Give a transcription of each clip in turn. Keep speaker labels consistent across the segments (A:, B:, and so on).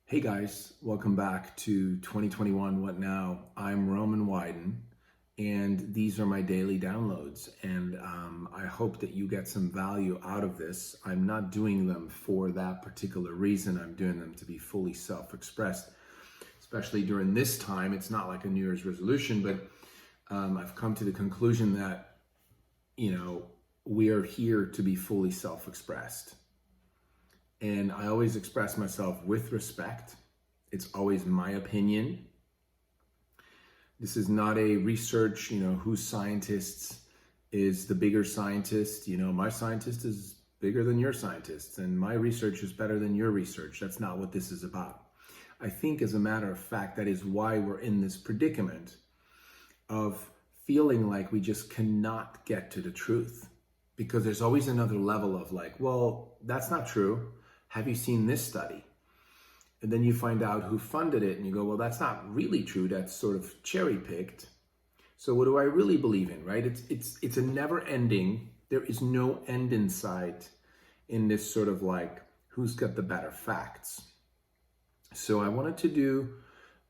A: Hey guys, welcome back to 2021 What Now? I'm Roman Wyden, and these are my daily downloads. And I hope that you get some value out of this. I'm not doing them for that particular reason. I'm doing them to be fully self-expressed, especially during this time. It's not like a New Year's resolution, but I've come to the conclusion that, we are here to be fully self-expressed. And I always express myself with respect. It's always my opinion. This is not a research, whose scientists is the bigger scientist. My scientist is bigger than your scientist, and my research is better than your research. That's not what this is about. I think, as a matter of fact, that is why we're in this predicament of feeling like we just cannot get to the truth. Because there's always another level of like, well, that's not true. Have you seen this study? And then you find out who funded it and you go, well, that's not really true. That's sort of cherry picked. So what do I really believe in, right? It's a never ending. There is no end in sight in this sort of like, who's got the better facts? So I wanted to do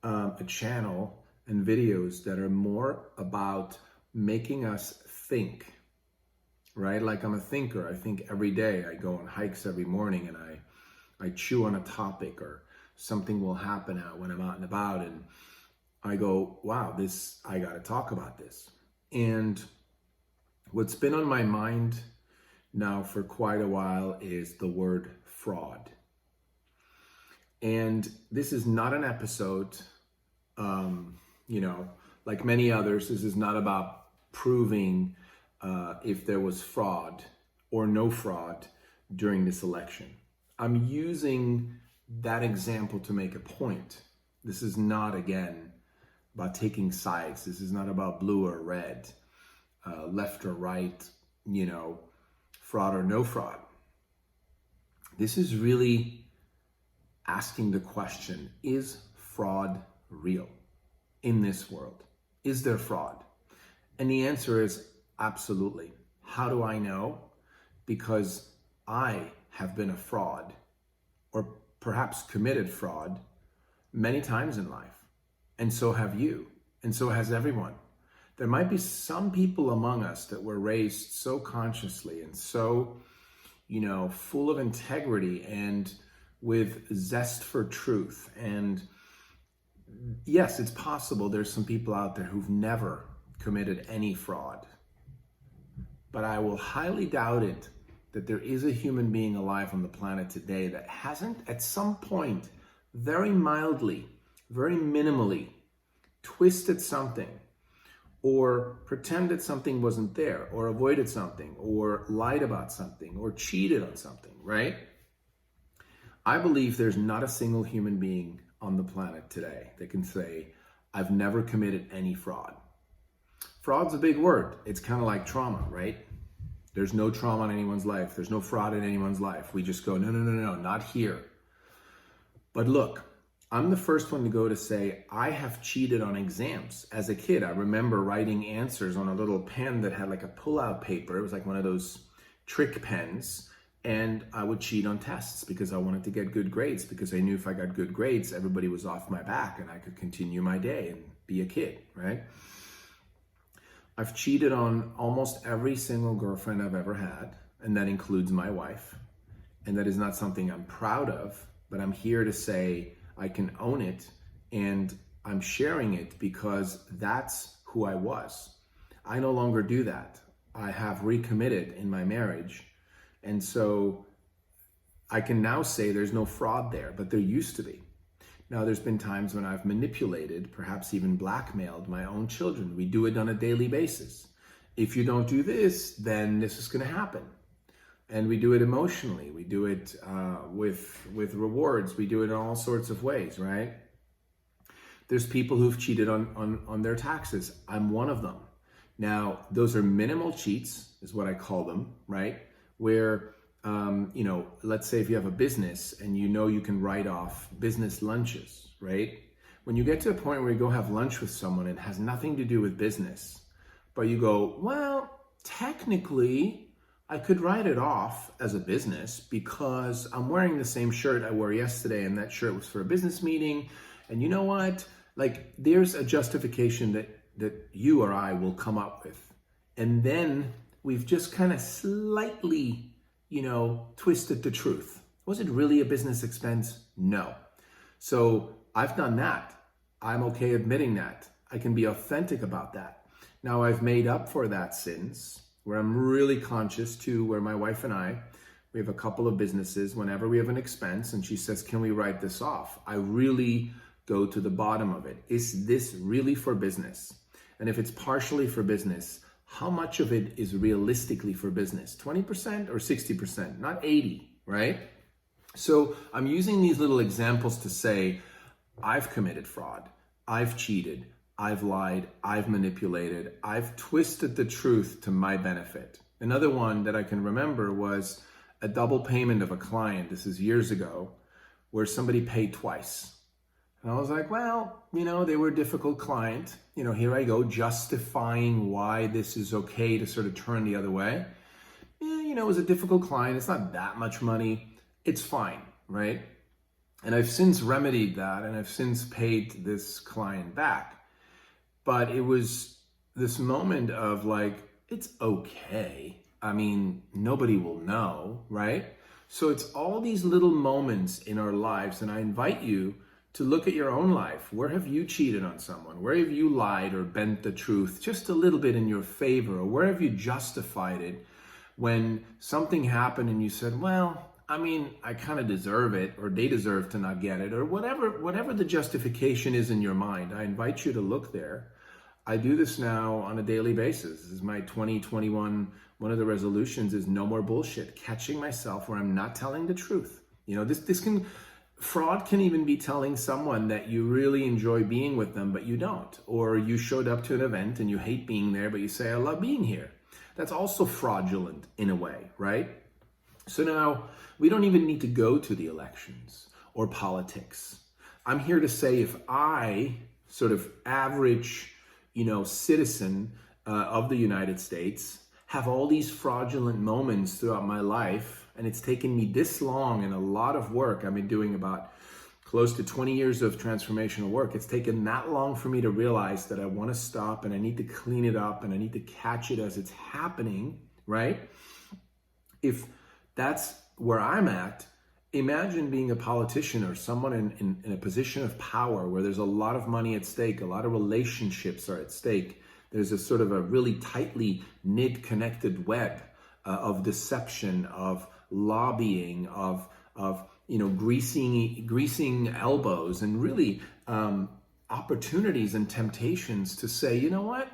A: a channel and videos that are more about making us think, right? Like I'm a thinker. I think every day. I go on hikes every morning and I chew on a topic, or something will happen out when I'm out and about, and I go, wow, I got to talk about this. And what's been on my mind now for quite a while is the word fraud. And this is not an episode, like many others. This is not about proving if there was fraud or no fraud during this election. I'm using that example to make a point. This is not, again, about taking sides. This is not about blue or red, left or right, fraud or no fraud. This is really asking the question, is fraud real in this world? Is there fraud? And the answer is absolutely. How do I know? Because I have been a fraud, or perhaps committed fraud, many times in life. And so have you, and so has everyone. There might be some people among us that were raised so consciously and so, full of integrity and with zest for truth. And yes, it's possible there's some people out there who've never committed any fraud. But I will highly doubt it that there is a human being alive on the planet today that hasn't, at some point, very mildly, very minimally, twisted something, or pretended something wasn't there, or avoided something, or lied about something, or cheated on something, right? I believe there's not a single human being on the planet today that can say, I've never committed any fraud. Fraud's a big word. It's kind of like trauma, right? There's no trauma in anyone's life. There's no fraud in anyone's life. We just go, no, not here. But look, I'm the first one to go to say, I have cheated on exams. As a kid, I remember writing answers on a little pen that had like a pull-out paper. It was like one of those trick pens. And I would cheat on tests because I wanted to get good grades, because I knew if I got good grades, everybody was off my back and I could continue my day and be a kid, right? I've cheated on almost every single girlfriend I've ever had, and that includes my wife. And that is not something I'm proud of, but I'm here to say I can own it, and I'm sharing it because that's who I was. I no longer do that. I have recommitted in my marriage, and so I can now say there's no fraud there, but there used to be. Now, there's been times when I've manipulated, perhaps even blackmailed my own children. We do it on a daily basis. If you don't do this, then this is going to happen. And we do it emotionally. We do it with rewards. We do it in all sorts of ways, right? There's people who've cheated on their taxes. I'm one of them. Now, those are minimal cheats, is what I call them, right? Where let's say if you have a business and you can write off business lunches, right? When you get to a point where you go have lunch with someone and it has nothing to do with business, but you go, well, technically, I could write it off as a business because I'm wearing the same shirt I wore yesterday, and that shirt was for a business meeting. And you know what? Like, there's a justification that you or I will come up with. And then we've just kind of slightly, twisted the truth. Was it really a business expense? No. So I've done that. I'm okay admitting that. I can be authentic about that. Now I've made up for that since, where I'm really conscious to where my wife and we have a couple of businesses. Whenever we have an expense and she says, can we write this off? I really go to the bottom of it. Is this really for business? And if it's partially for business, how much of it is realistically for business? 20% or 60%, not 80, right? So I'm using these little examples to say, I've committed fraud, I've cheated, I've lied, I've manipulated, I've twisted the truth to my benefit. Another one that I can remember was a double payment of a client, this is years ago, where somebody paid twice. And I was like, well, they were a difficult client. Here I go justifying why this is okay to sort of turn the other way. It was a difficult client. It's not that much money. It's fine, right? And I've since remedied that, and I've since paid this client back. But it was this moment of like, it's okay. I mean, nobody will know, right? So it's all these little moments in our lives, and I invite you to look at your own life. Where have you cheated on someone? Where have you lied or bent the truth just a little bit in your favor? Or where have you justified it when something happened and you said, well, I mean, I kind of deserve it, or they deserve to not get it, or whatever the justification is in your mind. I invite you to look there. I do this now on a daily basis. This is my 2021, one of the resolutions is no more bullshit, catching myself where I'm not telling the truth. Fraud can even be telling someone that you really enjoy being with them, but you don't. Or you showed up to an event and you hate being there, but you say, I love being here. That's also fraudulent in a way, right? So now we don't even need to go to the elections or politics. I'm here to say, if I, sort of average, citizen of the United States, have all these fraudulent moments throughout my life, and it's taken me this long and a lot of work. I've been doing about close to 20 years of transformational work. It's taken that long for me to realize that I want to stop and I need to clean it up and I need to catch it as it's happening, right? If that's where I'm at, imagine being a politician or someone in a position of power where there's a lot of money at stake, a lot of relationships are at stake. There's a sort of a really tightly knit, connected web of deception, of lobbying, of greasing elbows, and really opportunities and temptations to say, you know what,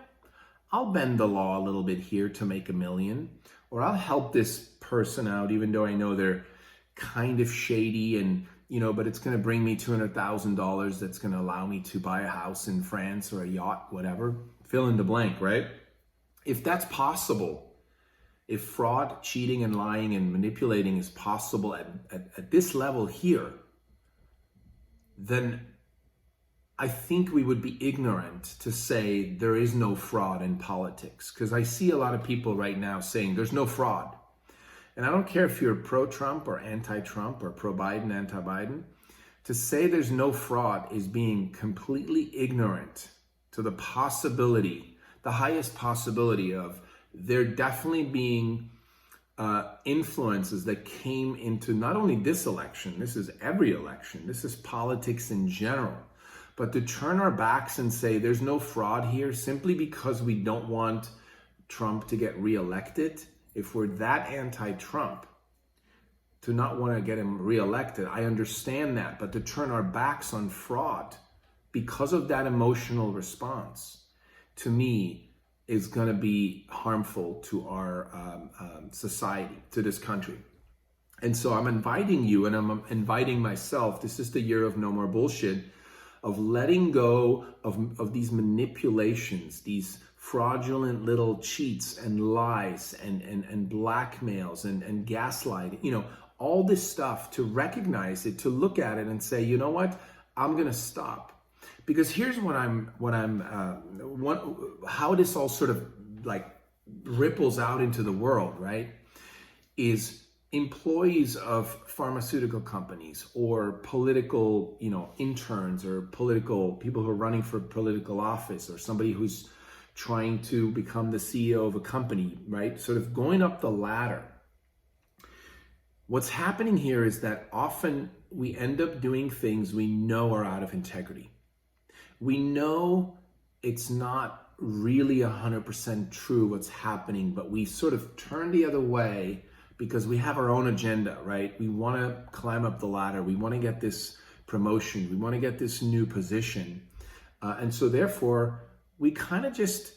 A: I'll bend the law a little bit here to make $1 million, or I'll help this person out, even though I know they're kind of shady and, but it's going to bring me $200,000 that's going to allow me to buy a house in France or a yacht, whatever, fill in the blank, right? If that's possible, if fraud, cheating, and lying and manipulating is possible at this level here, then I think we would be ignorant to say there is no fraud in politics. Because I see a lot of people right now saying there's no fraud. And I don't care if you're pro-Trump or anti-Trump or pro-Biden, anti-Biden. To say there's no fraud is being completely ignorant to the possibility, the highest possibility of there definitely being influences that came into not only this election, this is every election, this is politics in general, but to turn our backs and say there's no fraud here simply because we don't want Trump to get reelected. If we're that anti-Trump, to not want to get him reelected, I understand that, but to turn our backs on fraud because of that emotional response, to me, is going to be harmful to our society, to this country. And so I'm inviting you, and I'm inviting myself, this is the year of no more bullshit, of letting go of these manipulations, these fraudulent little cheats and lies and blackmails and gaslighting, all this stuff, to recognize it, to look at it and say, you know what, I'm going to stop. Because here's how this all sort of like ripples out into the world, right? is employees of pharmaceutical companies or political, interns or political people who are running for political office, or somebody who's trying to become the CEO of a company, right? Sort of going up the ladder. What's happening here is that often we end up doing things we know are out of integrity. We know it's not really 100% true what's happening, but we sort of turn the other way because we have our own agenda, right? We want to climb up the ladder. We want to get this promotion. We want to get this new position. And so therefore, we kind of just,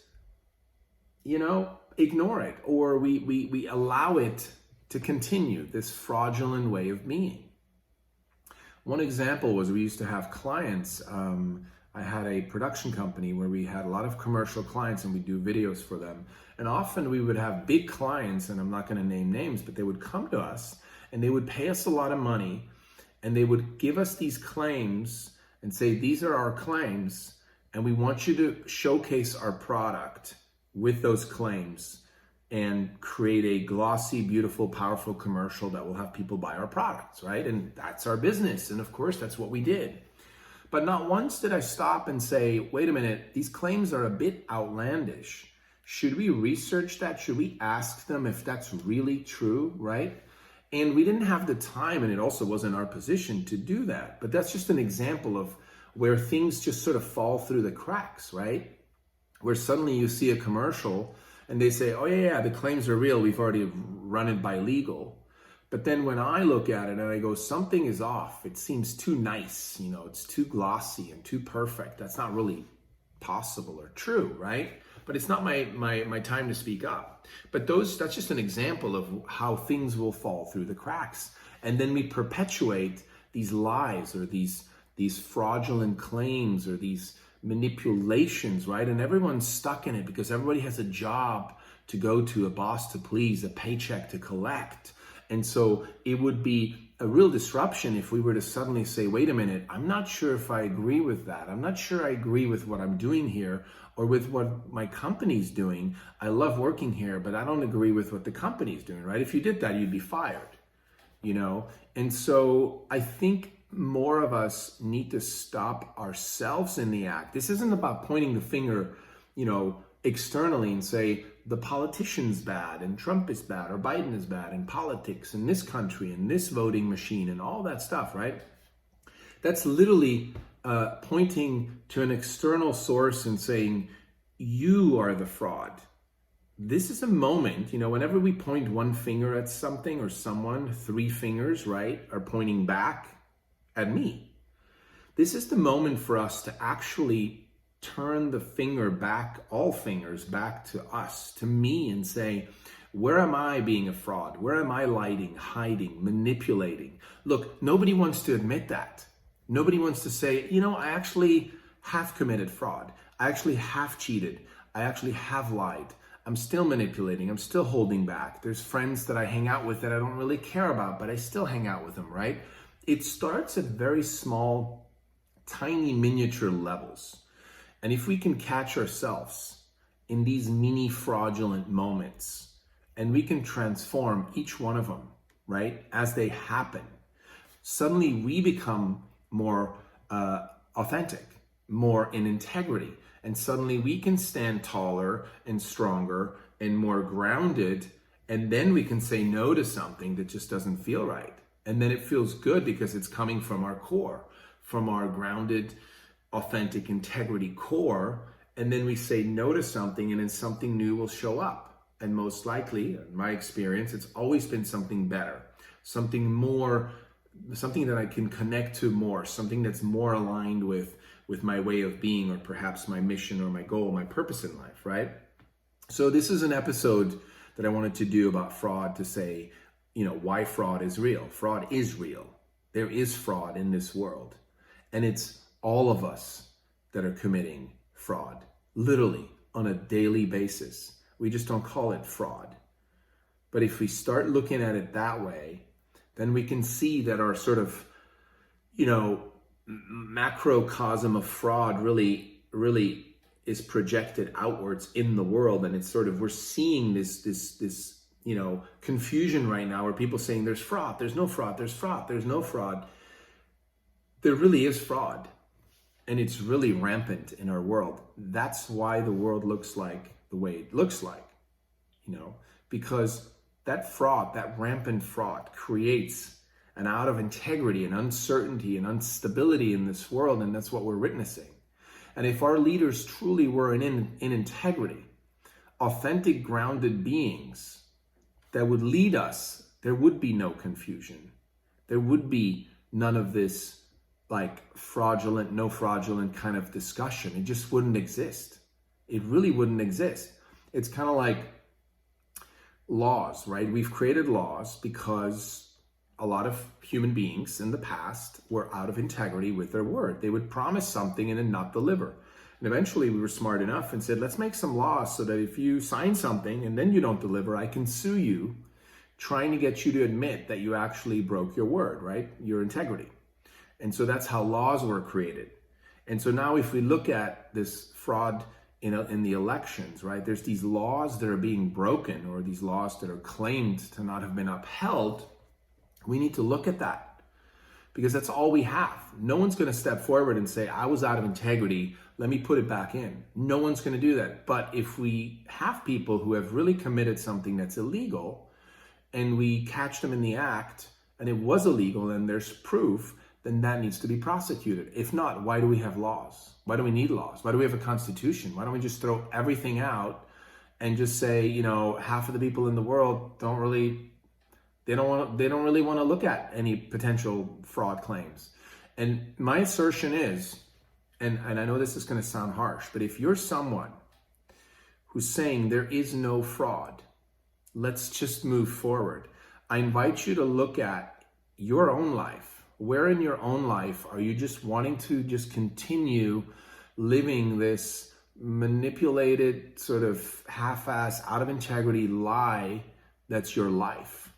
A: ignore it, or we allow it to continue, this fraudulent way of being. One example was we used to have clients. I had a production company where we had a lot of commercial clients and we do videos for them. And often we would have big clients, and I'm not going to name names, but they would come to us and they would pay us a lot of money, and they would give us these claims and say, these are our claims, and we want you to showcase our product with those claims and create a glossy, beautiful, powerful commercial that will have people buy our products, right? And that's our business. And of course, that's what we did. But not once did I stop and say, wait a minute, these claims are a bit outlandish. Should we research that? Should we ask them if that's really true, right? And we didn't have the time, and it also wasn't our position to do that. But that's just an example of where things just sort of fall through the cracks, right? Where suddenly you see a commercial and they say, oh yeah, the claims are real. We've already run it by legal. But then when I look at it and I go, something is off. It seems too nice, it's too glossy and too perfect. That's not really possible or true, right? But it's not my time to speak up. But that's just an example of how things will fall through the cracks. And then we perpetuate these lies or these fraudulent claims or these manipulations, right? And everyone's stuck in it because everybody has a job to go to, a boss to please, a paycheck to collect. And so it would be a real disruption if we were to suddenly say, wait a minute, I'm not sure if I agree with that. I'm not sure I agree with what I'm doing here or with what my company's doing. I love working here, but I don't agree with what the company's doing, right? If you did that, you'd be fired, And so I think more of us need to stop ourselves in the act. This isn't about pointing the finger, externally and say the politician's bad and Trump is bad or Biden is bad and politics in this country and this voting machine and all that stuff, right? That's literally pointing to an external source and saying, you are the fraud. This is a moment, whenever we point one finger at something or someone, 3 fingers, right, are pointing back at me. This is the moment for us to actually turn the finger back, all fingers back to us, to me, and say, where am I being a fraud? Where am I lying, hiding, manipulating? Look, nobody wants to admit that. Nobody wants to say, I actually have committed fraud. I actually have cheated. I actually have lied. I'm still manipulating. I'm still holding back. There's friends that I hang out with that I don't really care about, but I still hang out with them, right? It starts at very small, tiny, miniature levels. And if we can catch ourselves in these mini fraudulent moments, and we can transform each one of them, right, as they happen, suddenly we become more authentic, more in integrity. And suddenly we can stand taller and stronger and more grounded. And then we can say no to something that just doesn't feel right. And then it feels good because it's coming from our core, from our grounded, authentic integrity core. And then we say no to something, and then something new will show up. And most likely, in my experience, it's always been something better, something more, something that I can connect to more, something that's more aligned with my way of being, or perhaps my mission or my goal, my purpose in life, right? So this is an episode that I wanted to do about fraud, to say, why fraud is real. Fraud is real. There is fraud in this world. And it's all of us that are committing fraud, literally on a daily basis. We just don't call it fraud. But if we start looking at it that way, then we can see that our sort of, macrocosm of fraud really is projected outwards in the world. And it's sort of, we're seeing this confusion right now where people saying there's fraud, there's no fraud, there's fraud, there's no fraud. There really is fraud, and it's really rampant in our world. That's why the world looks like the way it looks like, because that fraud, that rampant fraud, creates an out of integrity and uncertainty and instability in this world, and that's what we're witnessing. And if our leaders truly were in integrity, authentic, grounded beings that would lead us, there would be no confusion. There would be none of this fraudulent, no fraudulent kind of discussion. It just wouldn't exist. It really wouldn't exist. It's kind of like laws, right? We've created laws because a lot of human beings in the past were out of integrity with their word. They would promise something and then not deliver. And eventually we were smart enough and said, let's make some laws so that if you sign something and then you don't deliver, I can sue you, trying to get you to admit that you actually broke your word, right? Your integrity. And so that's how laws were created. And so now if we look at this fraud in the elections, right, there's these laws that are being broken, or these laws that are claimed to not have been upheld. We need to look at that, because that's all we have. No one's going to step forward and say, I was out of integrity, let me put it back in. No one's going to do that. But if we have people who have really committed something that's illegal, and we catch them in the act, and it was illegal, and there's proof, then that needs to be prosecuted. If not, why do we have laws? Why do we need laws? Why do we have a constitution? Why don't we just throw everything out and just say, half of the people in the world don't really want to look at any potential fraud claims. And my assertion is, and I know this is going to sound harsh, but if you're someone who's saying there is no fraud, let's just move forward. I invite you to look at your own life. Where in your own life are you just wanting to just continue living this manipulated, sort of half-ass, out of integrity lie that's your life?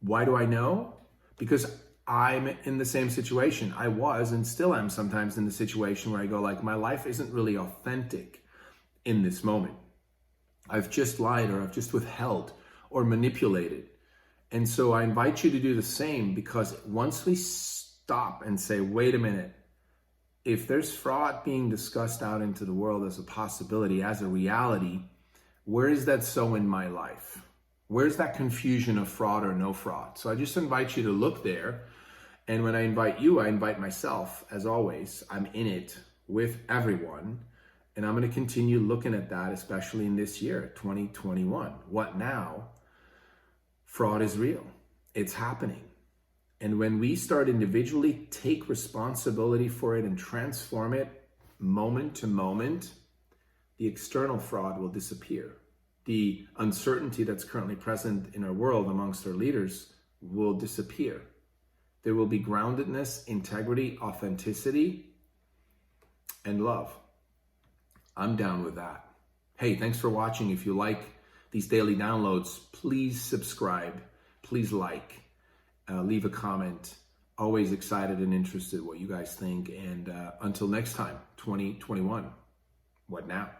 A: Why do I know? Because I'm in the same situation. I was and still am sometimes in the situation where I go my life isn't really authentic in this moment. I've just lied, or I've just withheld or manipulated. And so I invite you to do the same, because once we stop and say, wait a minute, if there's fraud being discussed out into the world as a possibility, as a reality, where is that so in my life? Where's that confusion of fraud or no fraud? So I just invite you to look there. And when I invite you, I invite myself. As always, I'm in it with everyone. And I'm going to continue looking at that, especially in this year, 2021. What now? Fraud is real. It's happening. And when we start individually take responsibility for it and transform it moment to moment, the external fraud will disappear. The uncertainty that's currently present in our world amongst our leaders will disappear. There will be groundedness, integrity, authenticity, and love. I'm down with that. Hey, thanks for watching. If you like these daily downloads, please subscribe, please leave a comment. Always excited and interested what you guys think. And until next time, 2021, what now?